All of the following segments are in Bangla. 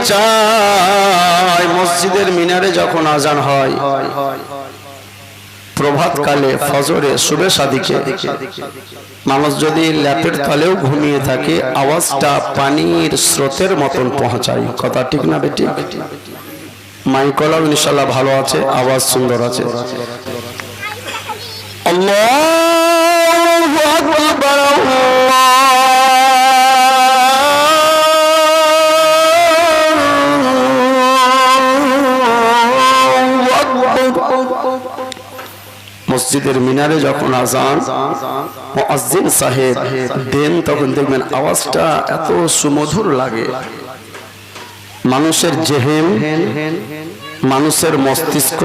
চাই। মসজিদের মিনারে যখন আজান হয় প্রভাতকালে, ফজরে, শুভে সাদিকে, মানুষ যদি ল্যাপের তলেও ঘুমিয়ে থাকে আওয়াজটা পানির স্রোতের মতন পৌঁছায়। কথা ঠিক না বেটি? মাইকলাও ইনশাআল্লাহ ভালো আছে, আওয়াজ সুন্দর আছে। আল্লাহু আকবার, মসজিদের মিনারে যখন আজান মুয়াজ্জিন সাহেব দেন তখন দেখবেন আওয়াজটা এত সুমধুর লাগে। মানুষের জেহেন, মানুষের মস্তিষ্ক,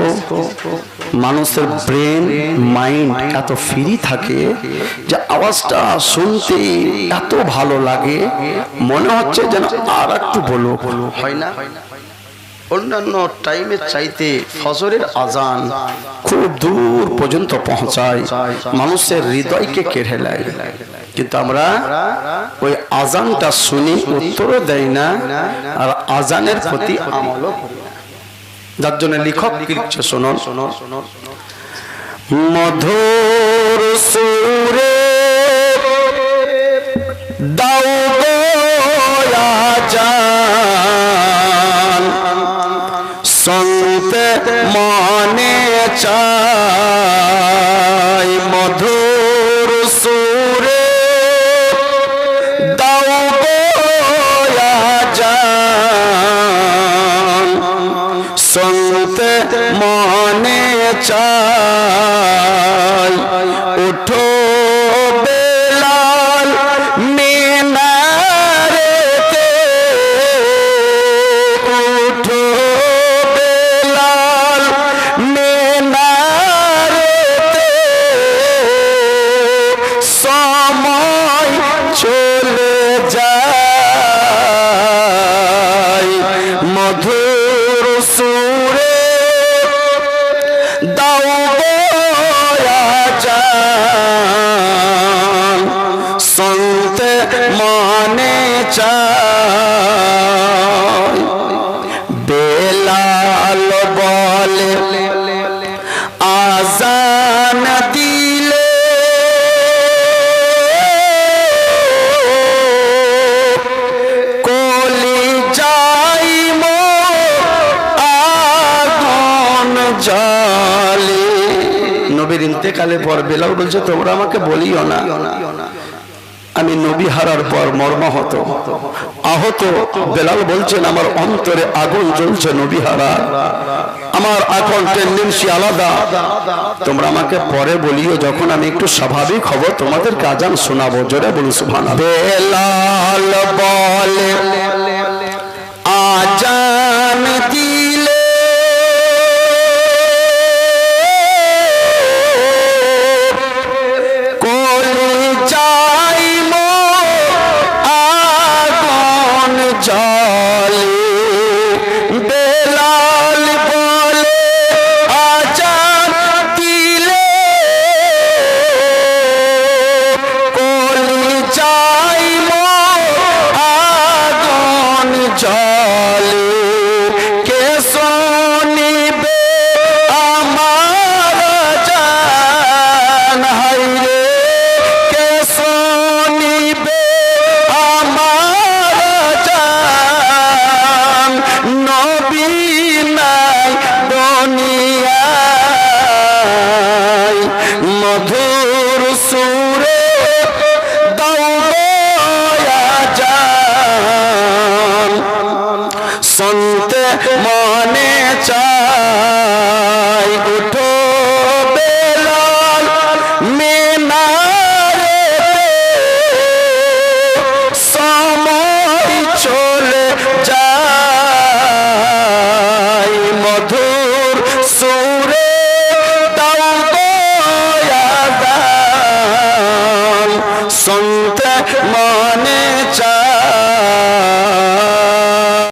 মানুষের ব্রেন, মাইন্ড এত ফ্রি থাকে যে আওয়াজটা শুনতে এত ভালো লাগে, মনে হচ্ছে যেন আর একটু বলো, হয় না? অন্যান্য টাইমের চাইতে ফজরের আজান খুব দূর পর্যন্ত পৌঁছায়, মানুষের হৃদয়কে কেড়ে নেয়। কিন্তু আমরা ওই আজানটা শুনি, উত্তরও দেয় না, আর আজানের প্রতি আমলও করি না। যার জন্য লেখক কি লিখছে শুনুন। মধুর সুরে দাও গো আজান, শুনতে মনে চাই। মধুর সুরে দাও গো আজান, শুনতে মনে চাই। উঠো বেলাল মিনারেতে, উঠো বেলাল মিনারেতে, সময় চলে যায়। মধুর সুরে দাও গো আজান, শুনতে মনে চাই। বেলাল বলে আজান দিলে কলি যাই মো আগুন জ্বলে। নবীর ইন্তেকালের পর বেলাল বলছে তোমরা আমাকে বলিও না, আমি নবী হারার পর মর্মাহত আহত। বেলাল বলছেন আমার অন্তরে আগুন জ্বলছে নবী হারা, আমার এখন টেন্ডেন্সি আলাদা, তোমরা আমাকে পরে বলিও, যখন আমি একটু স্বাভাবিক হব তোমাদেরকে আজান শোনাবো। জোরে বলুন সুবহানাল্লাহ। বেলাল বলে আজান দিলে জলে। বেলাল বলে আজান দিলে কলি যাই মো আগুন জলে। কে শুনিবে আমার আজান, হায়রে কে শুনিবে আমার আজান। নবী নাই দুনিয়ায়, মধুর সুরে দাও গো আজান, শুনতে মনে চায়।